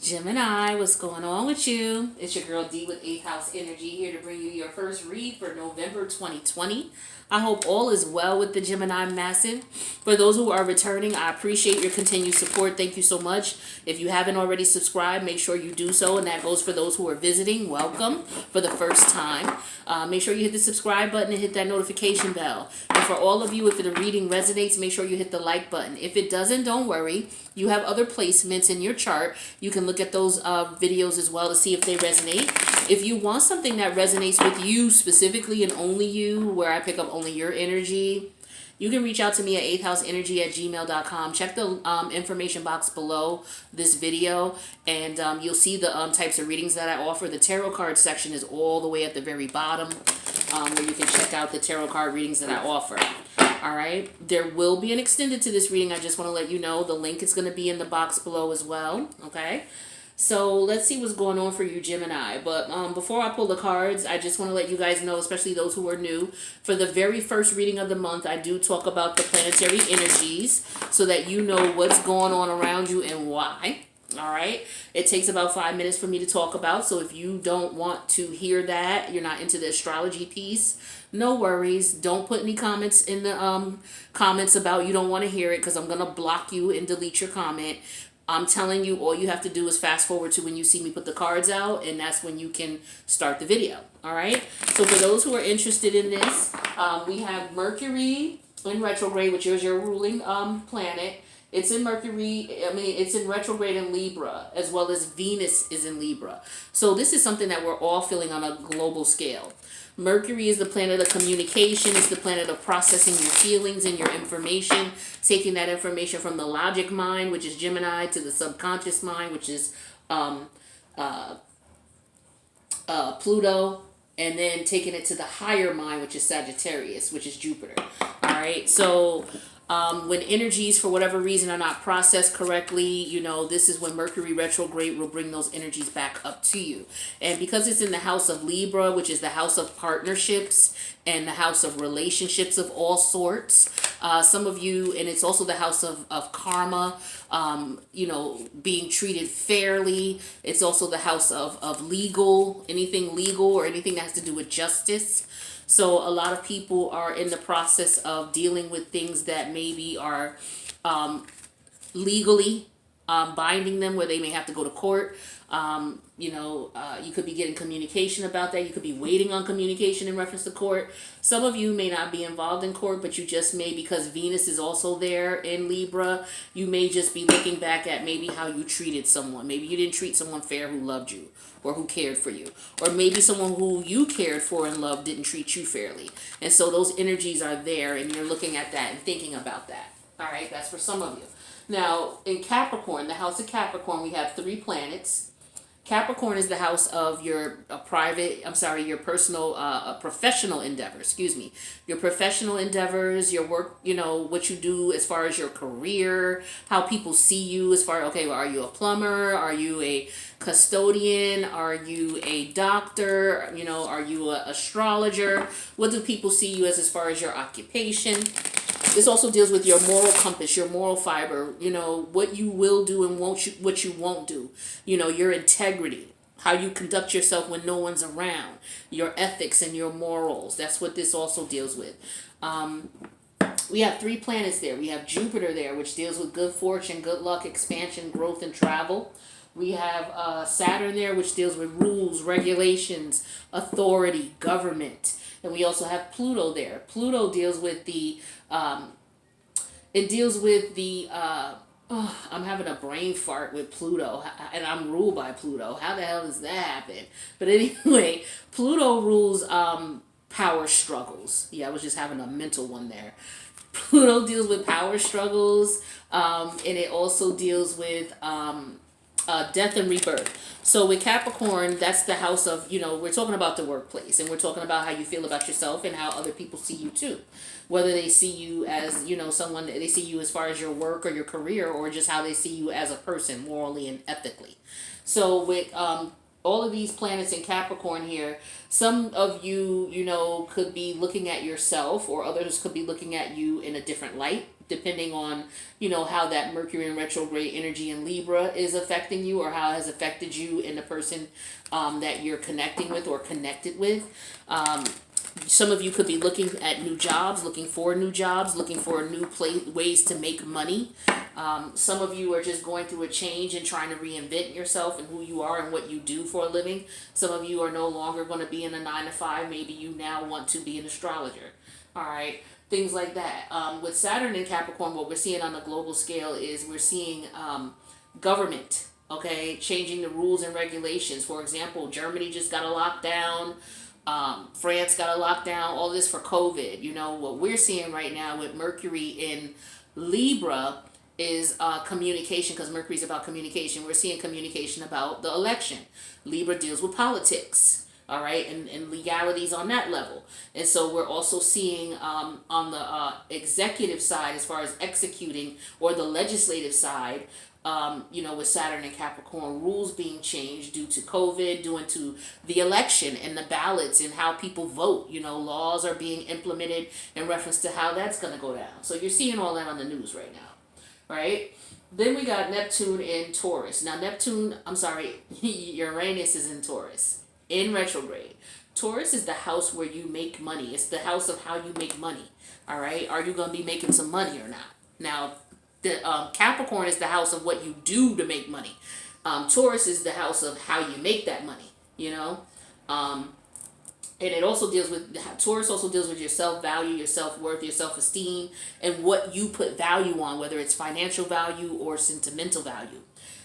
Gemini, what's going on with you? It's your girl D with 8th House Energy here to bring you your first read for November 2020. I hope all is well with the Gemini Massive. For those who are returning, I appreciate your continued support. Thank you so much. If you haven't already subscribed, make sure you do so. And that goes for those who are visiting. Welcome for the first time. Make sure you hit the subscribe button and hit that notification bell. And for all of you, if the reading resonates, make sure you hit the like button. If it doesn't, don't worry. You have other placements in your chart. You can look at those videos as well to see if they resonate. If you want something that resonates with you specifically and only you, where I pick up only your energy, you can reach out to me at 8thhouseenergy@gmail.com. Check the information box below this video, and you'll see the types of readings that I offer. The tarot card section is all the way at the very bottom, where you can check out the tarot card readings that I offer. All right. There will be an extended to this reading. I just want to let you know the link is going to be in the box below as well. Okay. So let's see what's going on for you, Gemini. But before I pull the cards, I just want to let you guys know, especially those who are new, for the very first reading of the month, I do talk about the planetary energies so that you know what's going on around you and why. All right. It takes about 5 minutes for me to talk about. So if you don't want to hear that, you're not into the astrology piece, no worries. Don't put any comments in the comments about you don't want to hear it, because I'm going to block you and delete your comment. I'm telling you, all you have to do is fast forward to when you see me put the cards out, and that's when you can start the video. All right. So for those who are interested in this, we have Mercury in retrograde, which is your ruling planet. It's in it's in retrograde in Libra, as well as Venus is in Libra. So this is something that we're all feeling on a global scale. Mercury is the planet of communication. It's the planet of processing your feelings and your information, taking that information from the logic mind, which is Gemini, to the subconscious mind, which is Pluto, and then taking it to the higher mind, which is Sagittarius, which is Jupiter. All right. So when energies, for whatever reason, are not processed correctly, this is when Mercury retrograde will bring those energies back up to you. And because it's in the house of Libra, which is the house of partnerships and the house of relationships of all sorts, some of you, and it's also the house of karma, being treated fairly. It's also the house of legal, anything legal or anything that has to do with justice. So a lot of people are in the process of dealing with things that maybe are legally binding them, where they may have to go to court. You could be getting communication about that. You could be waiting on communication in reference to court. Some of you may not be involved in court, but you just may, because Venus is also there in Libra, you may just be looking back at maybe how you treated someone. Maybe you didn't treat someone fair who loved you or who cared for you. Or maybe someone who you cared for and loved didn't treat you fairly. And so those energies are there, and you're looking at that and thinking about that. All right, that's for some of you. Now, in Capricorn, the house of Capricorn, we have 3 planets. Capricorn is the house of your personal, professional endeavor, your professional endeavors, your work, what you do as far as your career, how people see you as far, okay, well, are you a plumber? Are you a custodian? Are you a doctor? Are you an astrologer? What do people see you as far as your occupation? This also deals with your moral compass, your moral fiber, what you will do and what you won't do, your integrity, how you conduct yourself when no one's around, your ethics and your morals. That's what this also deals with. We have 3 planets there. We have Jupiter there, which deals with good fortune, good luck, expansion, growth, and travel. We have Saturn there, which deals with rules, regulations, authority, government. And we also have Pluto there. Pluto deals with I'm having a brain fart with Pluto, and I'm ruled by Pluto. How the hell does that happen? But anyway, Pluto rules power struggles. Yeah, I was just having a mental one there. Pluto deals with power struggles, and it also deals with death and rebirth. So with Capricorn, that's the house of, we're talking about the workplace, and we're talking about how you feel about yourself and how other people see you too. Whether they see you as, someone, they see you as far as your work or your career, or just how they see you as a person, morally and ethically. So with all of these planets in Capricorn here, some of you, could be looking at yourself, or others could be looking at you in a different light. depending on, you know, how that Mercury in retrograde energy in Libra is affecting you, or how it has affected you and the person that you're connecting with or connected with. Some of you could be looking at new jobs, looking for new jobs, looking for new ways to make money. Some of you are just going through a change and trying to reinvent yourself and who you are and what you do for a living. Some of you are no longer going to be in a 9-to-5. Maybe you now want to be an astrologer. All right. Things like that. With Saturn in Capricorn, what we're seeing on a global scale is we're seeing government, okay, changing the rules and regulations. For example, Germany just got a lockdown. France got a lockdown, all this for COVID. You know, what we're seeing right now with Mercury in Libra is communication, because Mercury's about communication. We're seeing communication about the election. Libra deals with politics, all right, and legalities on that level. And so we're also seeing on the executive side, as far as executing, or the legislative side, you know, with Saturn and Capricorn, rules being changed due to COVID, due to the election and the ballots and how people vote. You know, laws are being implemented in reference to how that's going to go down. So you're seeing all that on the news right now, right? Then we got Neptune in Taurus. Now Uranus is in Taurus in retrograde. Taurus is the house where you make money. It's the house of how you make money. All right. Are you going to be making some money or not? Now, the Capricorn is the house of what you do to make money. Taurus is the house of how you make that money, you know. And it also deals with, Taurus also deals with your self-value, your self-worth, your self-esteem, and what you put value on, whether it's financial value or sentimental value.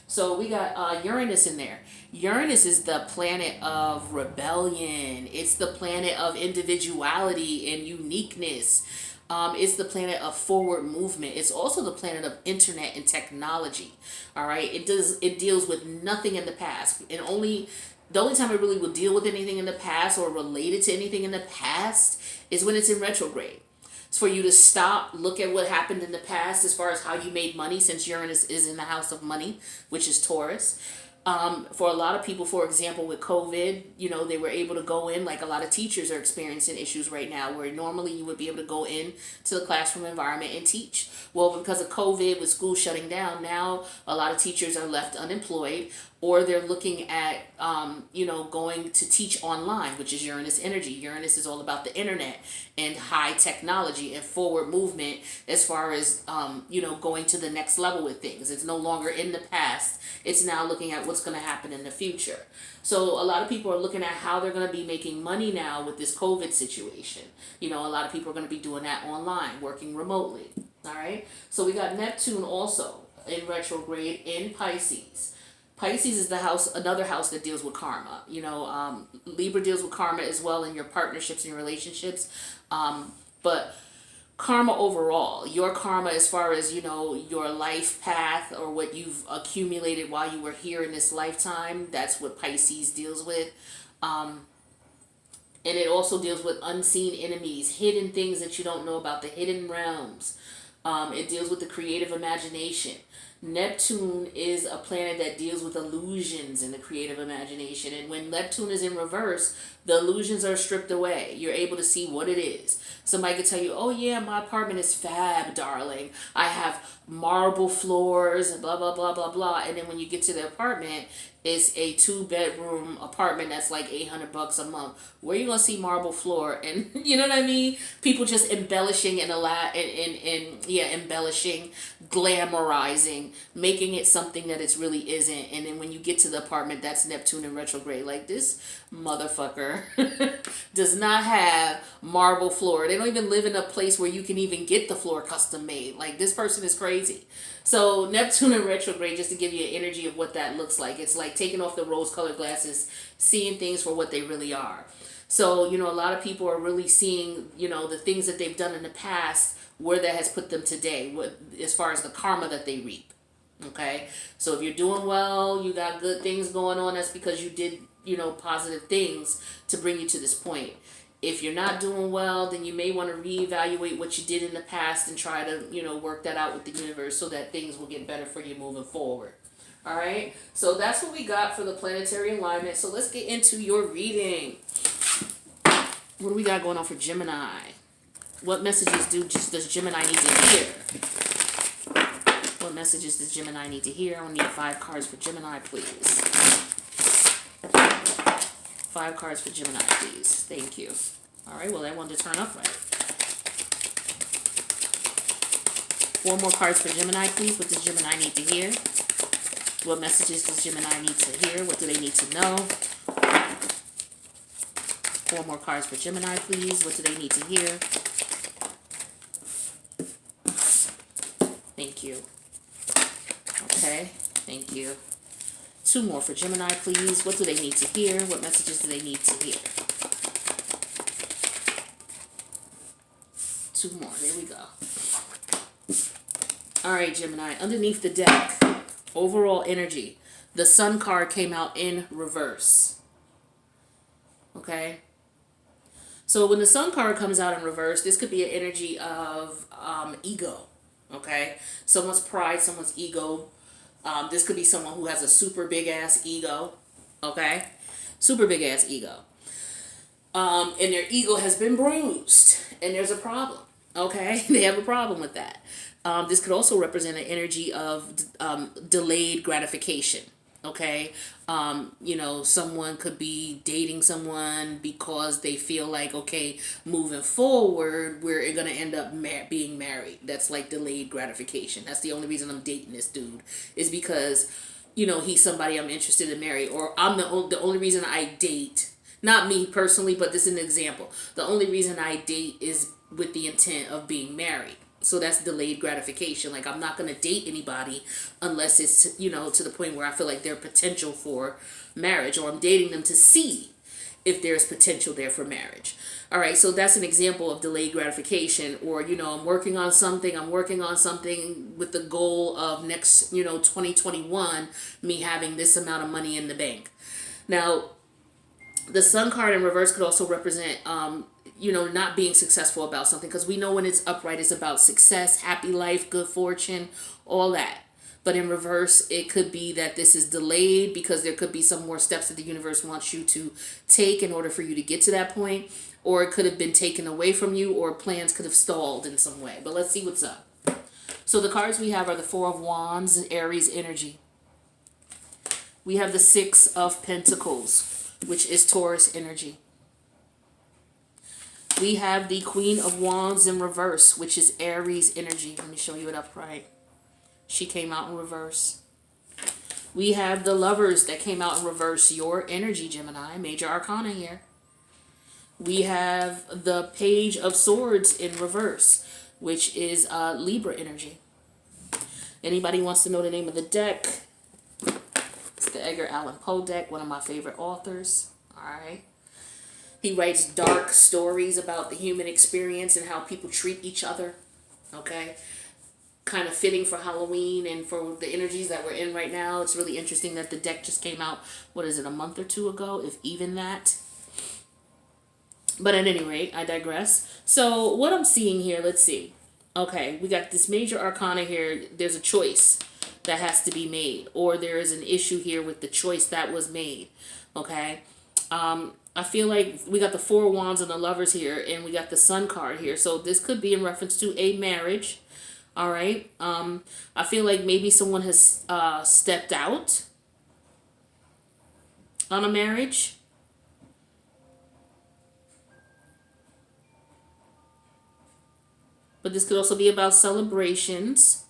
So we got Uranus in there. Uranus is the planet of rebellion. It's the planet of individuality and uniqueness. It's the planet of forward movement. It's also the planet of internet and technology. All right. It deals with nothing in the past. And the only time it really will deal with anything in the past or related to anything in the past is when it's in retrograde. It's for you to stop, look at what happened in the past as far as how you made money, since Uranus is in the house of money, which is Taurus. For a lot of people, for example, with COVID, you know, they were able to go in, like a lot of teachers are experiencing issues right now where normally you would be able to go in to the classroom environment and teach. Well, because of COVID, with schools shutting down, now a lot of teachers are left unemployed, or they're looking at, you know, going to teach online, which is Uranus energy. Uranus is all about the internet and high technology and forward movement as far as, you know, going to the next level with things. It's no longer in the past. It's now looking at what's going to happen in the future. So a lot of people are looking at how they're going to be making money now with this COVID situation. You know, a lot of people are going to be doing that online, working remotely. All right. So we got Neptune also in retrograde in Pisces. Pisces is the house, another house that deals with karma. You know, Libra deals with karma as well in your partnerships and relationships. But karma overall, your karma as far as, you know, your life path or what you've accumulated while you were here in this lifetime, that's what Pisces deals with. And it also deals with unseen enemies, hidden things that you don't know about, the hidden realms. It deals with the creative imagination. Neptune is a planet that deals with illusions in the creative imagination. And when Neptune is in reverse, the illusions are stripped away. You're able to see what it is. Somebody could tell you, oh yeah, my apartment is fab, darling. I have marble floors, blah, blah, blah, blah, blah. And then when you get to the apartment, it's a 2-bedroom apartment that's like $800 a month. Where you gonna see marble floor? And you know what I mean? People just embellishing and embellishing, glamorizing, making it something that it really isn't. And then when you get to the apartment, that's Neptune in retrograde. Like, this motherfucker does not have marble floor. They don't even live in a place where you can even get the floor custom made. Like, this person is crazy. So Neptune in retrograde, just to give you an energy of what that looks like. It's like taking off the rose-colored glasses, seeing things for what they really are. So, you know, a lot of people are really seeing, you know, the things that they've done in the past, where that has put them today, as far as the karma that they reap. Okay? So if you're doing well, you got good things going on, that's because you did, you know, positive things to bring you to this point. If you're not doing well, then you may want to reevaluate what you did in the past and try to, you know, work that out with the universe so that things will get better for you moving forward. All right. So that's what we got for the planetary alignment. So let's get into your reading. What do we got going on for Gemini? What messages does Gemini need to hear? What messages does Gemini need to hear? I need 5 cards for Gemini, please. 5 cards for Gemini, please. Thank you. All right, well, I wanted to turn up right. 4 more cards for Gemini, please. What does Gemini need to hear? What messages does Gemini need to hear? What do they need to know? 4 more cards for Gemini, please. What do they need to hear? Thank you. Okay, thank you. 2 more for Gemini, please. What do they need to hear? What messages do they need to hear? 2 more. There we go. All right, Gemini. Underneath the deck, overall energy. The Sun card came out in reverse. Okay? So when the Sun card comes out in reverse, this could be an energy of ego. Okay? Someone's pride, someone's ego. This could be someone who has a super big ass ego. Okay? Super big ass ego. And their ego has been bruised. And there's a problem. Okay? They have a problem with that. This could also represent an energy of delayed gratification. Okay? You know, someone could be dating someone because they feel like, okay, moving forward, we're going to end up being married. That's like delayed gratification. That's the only reason I'm dating this dude, is because, you know, he's somebody I'm interested in marry, or I'm the only reason I date, not me personally, but this is an example. The only reason I date is with the intent of being married. So that's delayed gratification. Like, I'm not going to date anybody unless it's, you know, to the point where I feel like there's potential for marriage, or I'm dating them to see if there's potential there for marriage. All right, so that's an example of delayed gratification. Or, you know, I'm working on something with the goal of next, you know, 2021, me having this amount of money in the bank. Now, the Sun card in reverse could also represent, you know, not being successful about something, because we know when it's upright, it's about success, happy life, good fortune, all that. But in reverse, it could be that this is delayed because there could be some more steps that the universe wants you to take in order for you to get to that point, or it could have been taken away from you, or plans could have stalled in some way. But let's see what's up. So the cards we have are the 4 of Wands and Aries energy. We have the 6 of Pentacles, which is Taurus energy. We have the Queen of Wands in reverse, which is Aries energy. Let me show you it upright. She came out in reverse. We have the Lovers that came out in reverse, your energy, Gemini. Major Arcana here. We have the Page of Swords in reverse, which is Libra energy. Anybody wants to know the name of the deck? It's the Edgar Allan Poe deck, one of my favorite authors. All right. He writes dark stories about the human experience and how people treat each other. Okay? Kind of fitting for Halloween and for the energies that we're in right now. It's really interesting that the deck just came out, what is it, a month or 2 ago, if even that. But at any rate, I digress. So what I'm seeing here, let's see. Okay, we got this Major Arcana here. There's a choice that has to be made, or there is an issue here with the choice that was made. Okay? I feel like we got the 4 of Wands and the Lovers here, and we got the Sun card here. So this could be in reference to a marriage. All right. I feel like maybe someone has stepped out on a marriage. But this could also be about celebrations.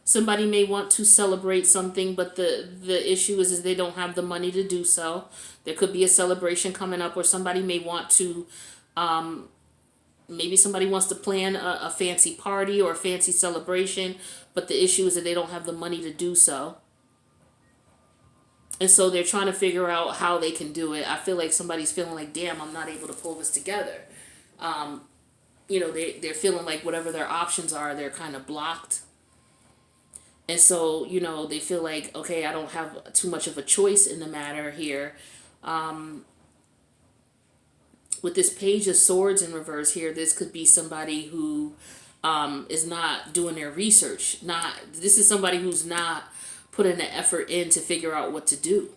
Somebody may want to celebrate something, but the issue is they don't have the money to do so. There could be a celebration coming up, or somebody may want to, maybe somebody wants to plan a fancy party or a fancy celebration, but the issue is that they don't have the money to do so. And so they're trying to figure out how they can do it. I feel like somebody's feeling like, damn, I'm not able to pull this together. You know, they're feeling like whatever their options are, they're kind of blocked. And so, you know, they feel like, okay, I don't have too much of a choice in the matter here. With this Page of Swords in reverse here, this could be somebody who is not doing their research. This is somebody who's not putting the effort in to figure out what to do.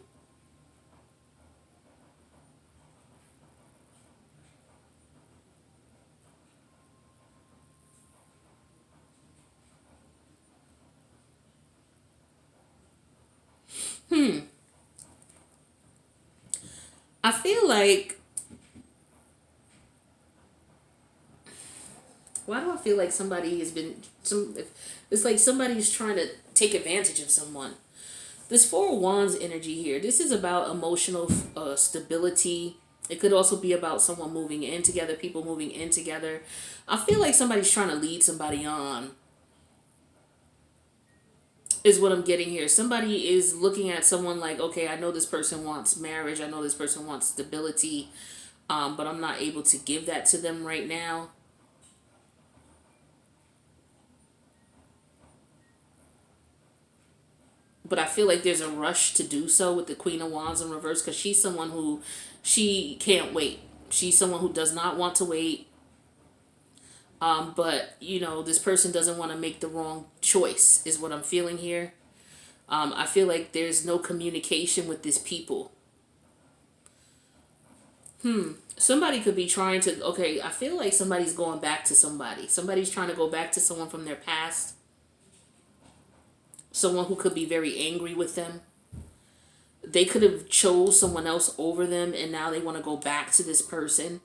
I feel like, why do I feel like somebody has been, it's like somebody's trying to take advantage of someone. This Four of Wands energy here, this is about emotional stability. It could also be about someone moving in together, people moving in together. I feel like somebody's trying to lead somebody on, is what I'm getting here. Somebody is looking at someone like, okay, I know this person wants marriage. I know this person wants stability, but I'm not able to give that to them right now. But I feel like there's a rush to do so with the Queen of Wands in reverse, because she's someone who, she can't wait. She's someone who does not want to wait. But, you know, this person doesn't want to make the wrong choice, is what I'm feeling here. I feel like there's no communication with these people. Somebody could be trying to, okay, I feel like somebody's going back to somebody. Somebody's trying to go back to someone from their past. Someone who could be very angry with them. They could have chose someone else over them, and now they want to go back to this person.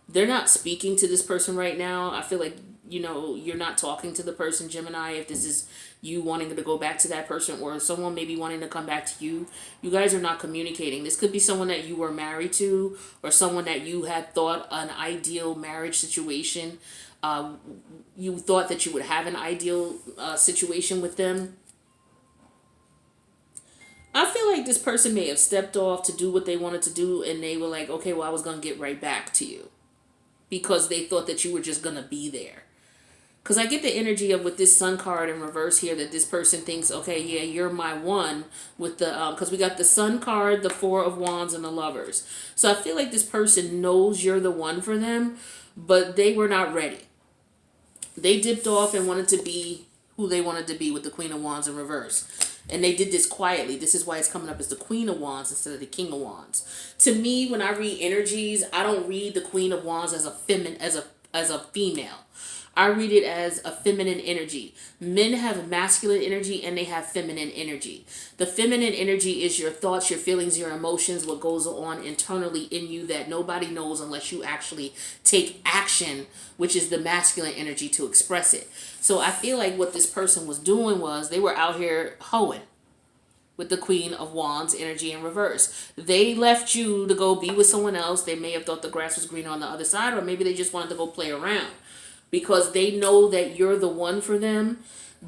They're not speaking to this person right now. I feel like, you know, you're not talking to the person, Gemini, if this is you wanting to go back to that person, or someone maybe wanting to come back to you. You guys are not communicating. This could be someone that you were married to, or someone that you had thought an ideal marriage situation. You thought that you would have an ideal situation with them. I feel like this person may have stepped off to do what they wanted to do, and they were like, okay, well, I was going to get right back to you, because they thought that you were just going to be there. Because I get the energy of, with this Sun card in reverse here, that this person thinks, okay, yeah, you're my one, with the, because we got the Sun card, the Four of Wands, and the Lovers. So I feel like this person knows you're the one for them, but they were not ready. They dipped off and wanted to be who they wanted to be with the Queen of Wands in reverse. And they did this quietly. This is why it's coming up as the Queen of Wands instead of the King of Wands. To me, when I read energies, I don't read the Queen of Wands as a female. I read it as a feminine energy. Men have masculine energy and they have feminine energy. The feminine energy is your thoughts, your feelings, your emotions, what goes on internally in you that nobody knows unless you actually take action, which is the masculine energy, to express it. So I feel like what this person was doing was they were out here hoeing with the Queen of Wands energy in reverse. They left you to go be with someone else. They may have thought the grass was greener on the other side, or maybe they just wanted to go play around, because they know that you're the one for them,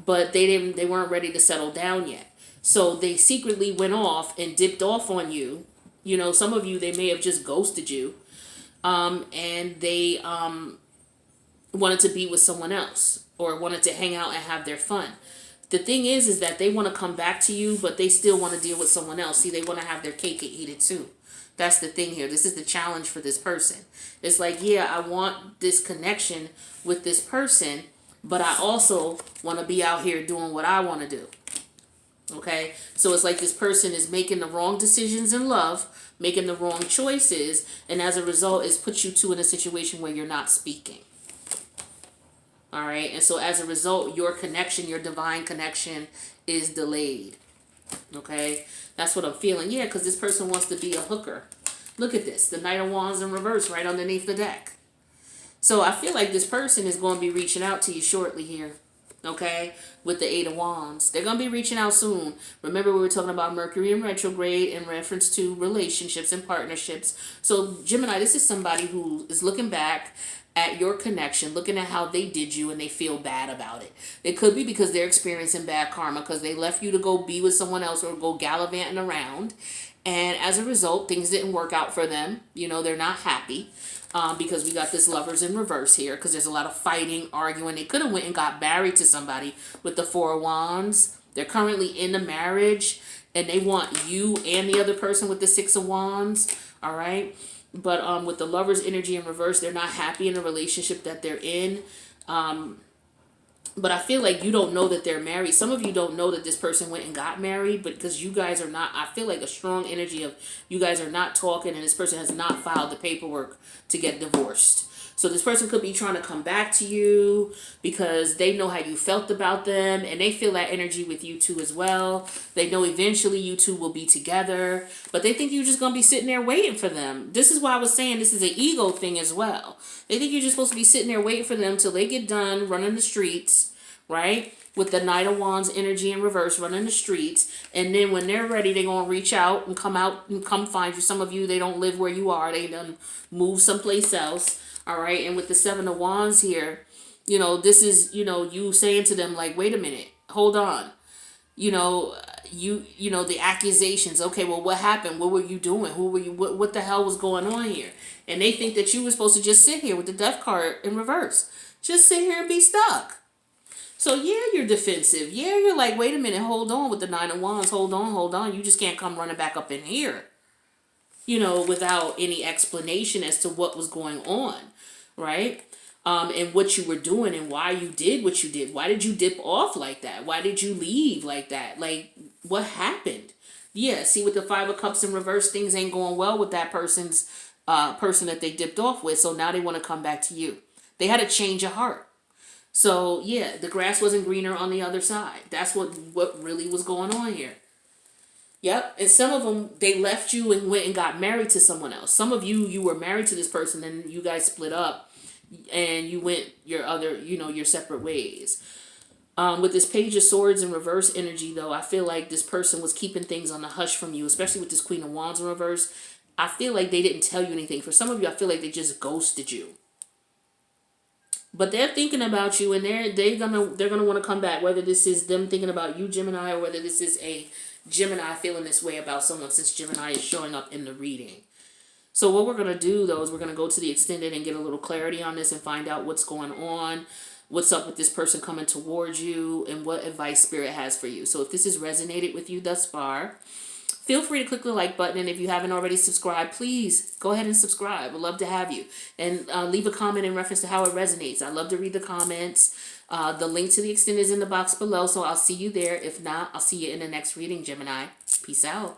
but they weren't ready to settle down yet. So they secretly went off and dipped off on you. You know, some of you, they may have just ghosted you, and they wanted to be with someone else, or wanted to hang out and have their fun. The thing is that they want to come back to you, but they still want to deal with someone else. See, they want to have their cake and eat it too. That's the thing here. This is the challenge for this person. It's like, yeah, I want this connection with this person, but I also want to be out here doing what I want to do. Okay? So it's like this person is making the wrong decisions in love, making the wrong choices, and as a result, it's put you two in a situation where you're not speaking. All right? And so as a result, your connection, your divine connection, is delayed. Okay? That's what I'm feeling. Yeah, because this person wants to be a hooker. Look at this. The Knight of Wands in reverse right underneath the deck. So I feel like this person is going to be reaching out to you shortly here. Okay? With the Eight of Wands. They're going to be reaching out soon. Remember, we were talking about Mercury in retrograde in reference to relationships and partnerships. So Gemini, this is somebody who is looking back at your connection, looking at how they did you, and they feel bad about it. It could be because they're experiencing bad karma, because they left you to go be with someone else or go gallivanting around, and as a result, things didn't work out for them. You know, they're not happy, because we got this Lovers in reverse here, because there's a lot of fighting, arguing. They could have went and got married to somebody with the Four of Wands. They're currently in a marriage, and they want you and the other person with the Six of Wands. All right? But with the Lovers energy in reverse, they're not happy in the relationship that they're in. But I feel like you don't know that they're married. Some of you don't know that this person went and got married, but because you guys are not, I feel like a strong energy of you guys are not talking, and this person has not filed the paperwork to get divorced. So this person could be trying to come back to you because they know how you felt about them, and they feel that energy with you too as well. They know eventually you two will be together, but they think you're just going to be sitting there waiting for them. This is why I was saying this is an ego thing as well. They think you're just supposed to be sitting there waiting for them till they get done running the streets, right? With the Knight of Wands energy in reverse, running the streets. And then when they're ready, they're going to reach out and come find you. Some of you, they don't live where you are. They done move someplace else. All right. And with the Seven of Wands here, you know, this is, you know, you saying to them like, wait a minute, hold on. You know, the accusations. Okay, well, what happened? What were you doing? Who were you? What the hell was going on here? And they think that you were supposed to just sit here with the Death card in reverse. Just sit here and be stuck. So, yeah, you're defensive. Yeah, you're like, wait a minute, hold on with the Nine of Wands. Hold on. You just can't come running back up in here, you know, without any explanation as to what was going on, right? And what you were doing and why you did what you did. Why did you dip off like that? Why did you leave like that? Like, what happened? Yeah, see, with the Five of Cups in reverse, things ain't going well with that person that they dipped off with. So now they want to come back to you. They had a change of heart. So, yeah, the grass wasn't greener on the other side. That's what really was going on here. Yep. And some of them, they left you and went and got married to someone else. Some of you, you were married to this person and you guys split up and you went your separate ways. With this Page of Swords in reverse energy, though, I feel like this person was keeping things on the hush from you, especially with this Queen of Wands in reverse. I feel like they didn't tell you anything. For some of you, I feel like they just ghosted you. But they're thinking about you, and they're gonna want to come back. Whether this is them thinking about you, Gemini, or whether this is a Gemini feeling this way about someone, since Gemini is showing up in the reading. So what we're gonna do though is we're gonna go to the extended and get a little clarity on this and find out what's going on, what's up with this person coming towards you, and what advice Spirit has for you. So if this has resonated with you thus far, feel free to click the like button, and if you haven't already subscribed, please go ahead and subscribe. I'd love to have you. And leave a comment in reference to how it resonates. I love to read the comments. The link to the extended is in the box below, so I'll see you there. If not, I'll see you in the next reading, Gemini. Peace out.